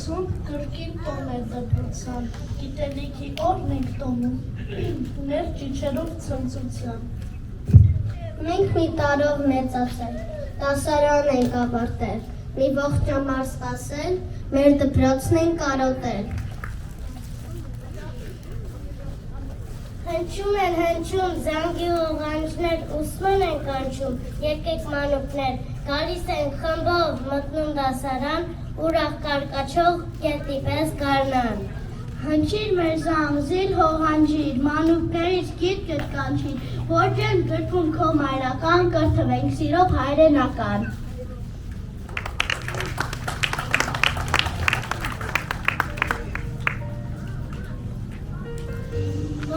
դպրոցում, կրկին տոն է դպրոցան, գիտելիքի օրն ենք տոնում, մեր ճիչերով ցնծության։ Մենք մի տարով մեծացել, դասարան ենք ավարտել, մի ողջ ամառ սպասել, մեր դպրոցն ենք կարոտել։ Հնչում են հնչում, զանգի ողանջներ, ուսման են կանչում, եկեք մանուկներ, գալիս են խմբով, մտնում դասարան, ուրախ կարկաչող գետի պես գարնան։ Հնչիր մեր զանգ, հողանջիր, մանուկներից գիրկդ կանչիր, ոչ են գրքում քո մայրական, կրթվենք սիրով հայրենական։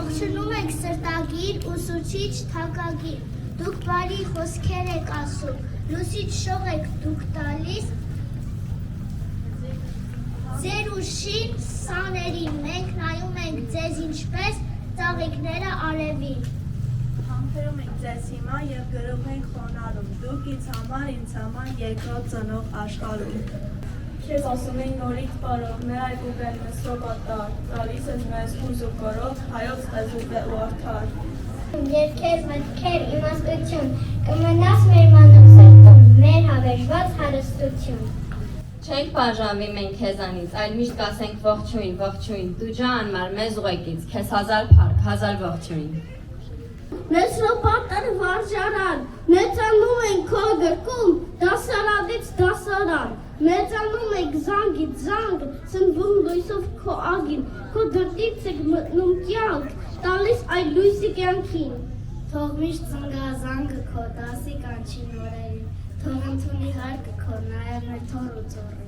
Ողջունում ենք սրտագիր, ուսուցիչ, թակագիր, դուք բարի խոսքեր եք ասում, լուսիչ շող եք դուք տալիս, ձեր ուշին սաներին մենք նայում ենք ձեզ ինչպես ծաղիկները արևին։ Համբերում ենք ձեզ հիմա և գրում ենք խոնարհում, դուք ինձ համար երկրորդ ծնող աշխարհում։ Քեզ ասում ենք նորից բարով, մեր այգուբեն Մեսրոպատար, տալիս ես մեզ հույզ ու կորով, հայոց լեզու ու արդար։ Երգեր, մտքեր, իմաստություն, կմնաս մեր մանուկ սրտում, մեր հավերժված հարստություն։ Չենք բաժանվի մենք քեզանից, այլ միշտ կասենք ողջույն, ողջույն, դու ջանմար մեզ ուղեկից, քեզ հազար փառք, հազար ողջույն։ Մեսրոպատար վարժարան, մեծանում ենք քո գրկում, դասարանից դասարան, մեծանում ենք զանգից զանգ, սնվում լույսով քո ագին, քո դրտից եք մտնում կյանք, տալիս այդ լույսի կյանքին։ Թող միշտ ծնգազանգը քո դասի կանչի նորերին, թող ընդունի հարկը քո նաև մեր թոր ու ծորին։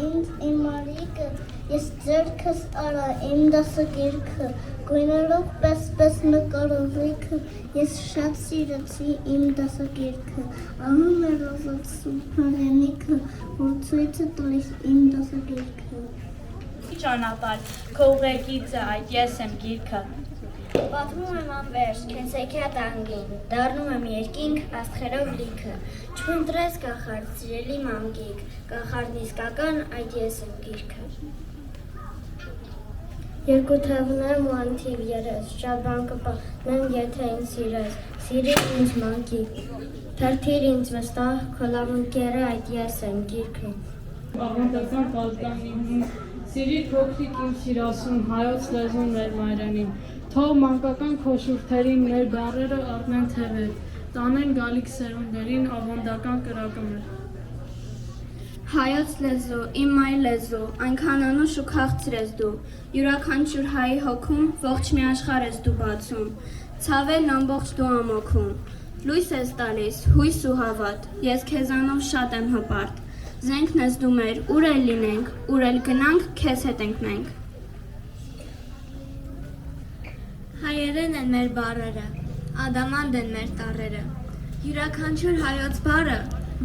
Ինձ իմ մարիկը, ես ձերքս արա իմ դասագիրքը, գույնելով պես նկարողիքը, ես շատ սիրեցի իմ դասագիրքը, անում է ռոզացում հաղենիքը, որ ցույցը տալիս իմ դասագիրքը։ Ճանապարհ, քո ուղեկիցը այդ ես եմ գիրքը։ Պատմում եմ անվերջ, քեզ հեքիաթ անգին, դառնում եմ երկինք աստղերով լիքը, չփնտրես կախարդ, սիրելի մամգիկ, կախարդն իսկական այդ ես եմ գիրքը։ Երկու թևներում ու անթիվ երես, շատ բան կպատմեմ, եթե ինձ սիրես, սիրիր ինձ մամգիկ, թրթիր ինձ վստահ, քո լավ ընկերը այդ ես եմ գիրքը։ Աղանդական կալկանին, սիրի փոքրիկ իմ սիրասուն, հայոց լեզուն մեր մայրենին, թող մանկական քո շուրթերին մեր բառերը առնեն թևեր, տանեն գալիք սերունդերին ավանդական կրակը մեր։ Հայոց լեզու, իմ մայր լեզու, այնքան անուշ ու քաղցր ես դու, յուրաքանչյուր հայի հոգում ողջ մի աշխարհ ես դու բացում, ցավերն ամբողջ դու ամոքում, լույս ես տալիս, հույս ու հավատ, ես քեզանով շատ եմ հպարտ, զենքն ես դու մեր, ուր էլ լինենք, ուր էլ գնանք, քեզ հետ ենք մենք։ Հայերեն են մեր բառերը, ադամանդ են մեր տառերը, յուրաքանչյուր հայոց բառը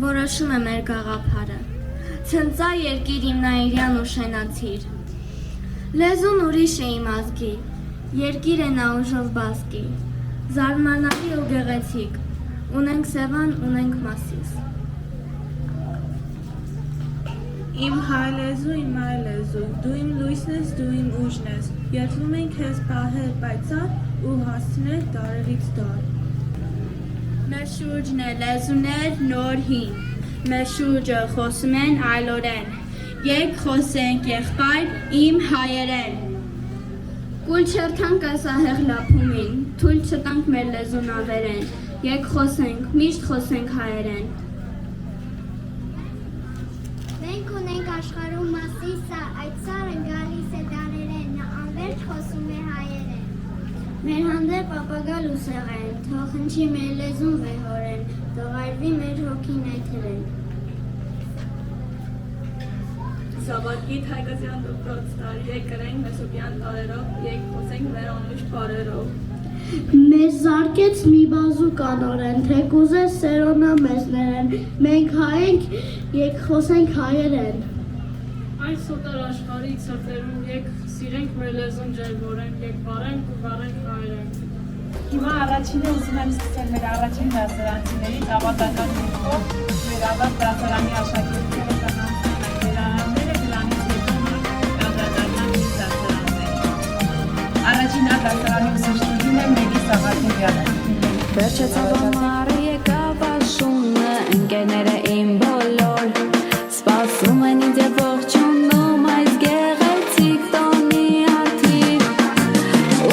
որոշում է մեր գաղափարը, ցնծա երկիր իմ նայիրյան ու շենացիր, լեզուն ուրիշ է իմ ազգի, երկիր է նա ուժով բազկի, զարմանալի ու գեղեցիկ, ունենք Սևան, ունենք Մասիս։ Իմ հայ լեզու, իմ այ լեզու, դու իմ լույսն ես, դու իմ ուժն ես, երդվում ենք քեզ պահել պայծառ ու հասցնել դարերից դար։ Մեր շուրջն է լեզուներ նոր հին, մեր շուրջը խոսում են այլորեն, եկ խոսենք եղբայր իմ հայերեն։ Կուլ չերթանք այս ահեղ լափումին, թույլ չտանք մեր լեզուն ավերեն, եկ խոսենք, միշտ խոսենք հայերեն։ Մենք ունենք աշխարհում Մասիսը, այդ սարը գալիս է դարերեն, նա անվերջ խոսում է հայերեն։ Մեր հանդեպ ապագա լուսեղեն, թող հնչի մեր լեզուն վեհորեն, թող այրվի մեր հոգին էթերեն։ Զավակիդ Հայկազյան դպրոց տարի, եկ կրենք Մեսոպյան տարերով, եկ խոսենք մեր անուշ բարերով։ Մեզ զարկեց մի բազուկ անորեն, թեկուզ է սերոնա մեզներեն, մենք հայ ենք, եկ խոսենք հայերեն։ Այս սոտար աշխարհի սրտերում եկ սիրենք մեր լեզուն ջերմորեն, եկ բարենք ու բարենք հայերեն։ Հիմա առաջինը ուզում եմ սկսել մեր առաջին դասարանցիներից ավանդական նույնքով, մեր ավանդ դասարանի աշակերտները կանանցնեն այդ երարանները, դրանից համալսարանի ուսուցչուհին եմ Մեգի Սաղաթևյանը։ Վերջը ծավամարը եկավ աշունը, ընկերները իմ բոլոր սպասում են ինձ և ողջունում այս գեղեցիկ տոնի արդիվ։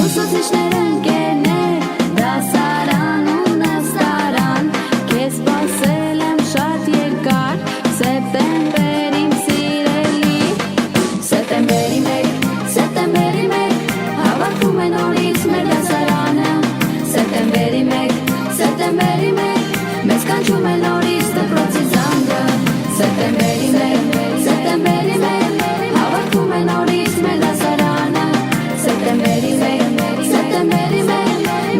Ուսուցիչներ ընկերներ, դասարան ու նստարան, քեզ սպասել եմ շատ երկար, սեպտեմբեր իմ սիրելի։ Սեպտեմբերի մեկ, հավաքում է նորից մեր դասարանը, Սեպտեմբերի մեկ, մեզ կանչում է նորից դպրոցի զանգը, Սեպտեմբերի մեկ, հավաքում է նորից մեր դասարանը, Սեպտեմբերի մեկ,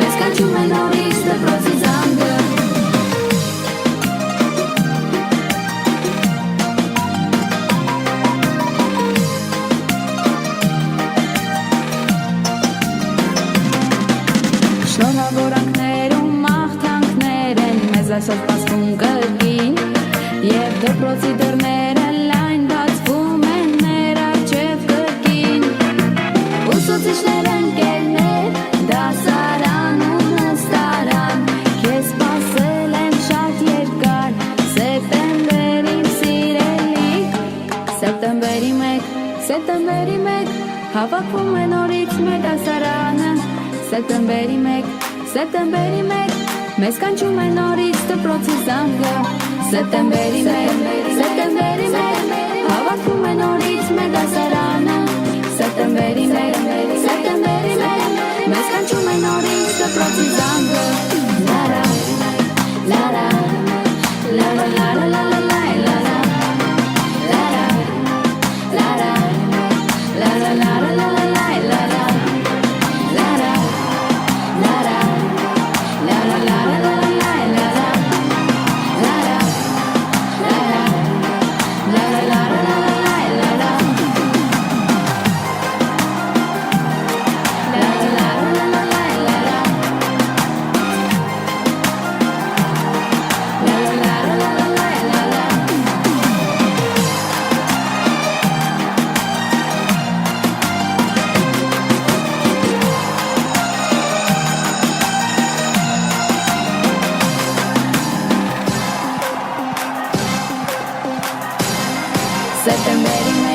մեզ կանչում է նորից դպրոցի զանգը։ Շնորհավորանքներում մաղթանքներ են մեզ այսօր սպասվում կրկին, և դպրոցի դռները լայն բացվում են մեր առջև կրկին։ Ուսուցիչներ ընկերներ, դասարան ու նստարան, քեզ սպասել եմ շատ երկար, սեպտեմբեր իմ սիրելի։ Սեպտեմբերի մեկ, հավաքում է նորից մեր դասարանը, Սեպտեմբերի մեկ, մեզ կանչում է նորից դպրոցի զանգը, Սեպտեմբերի մեկ, հավաքում է նորից մեր դասարանը, Սեպտեմբերի մեկ, մեզ կանչում է նորից դպրոցի զանգը։ Լարա, լարա, լարա, լարա, լարա, լարա, լարա, լարա, լարա, լարա, լարա, լարա, լարա, լարա, լարա, լարա, September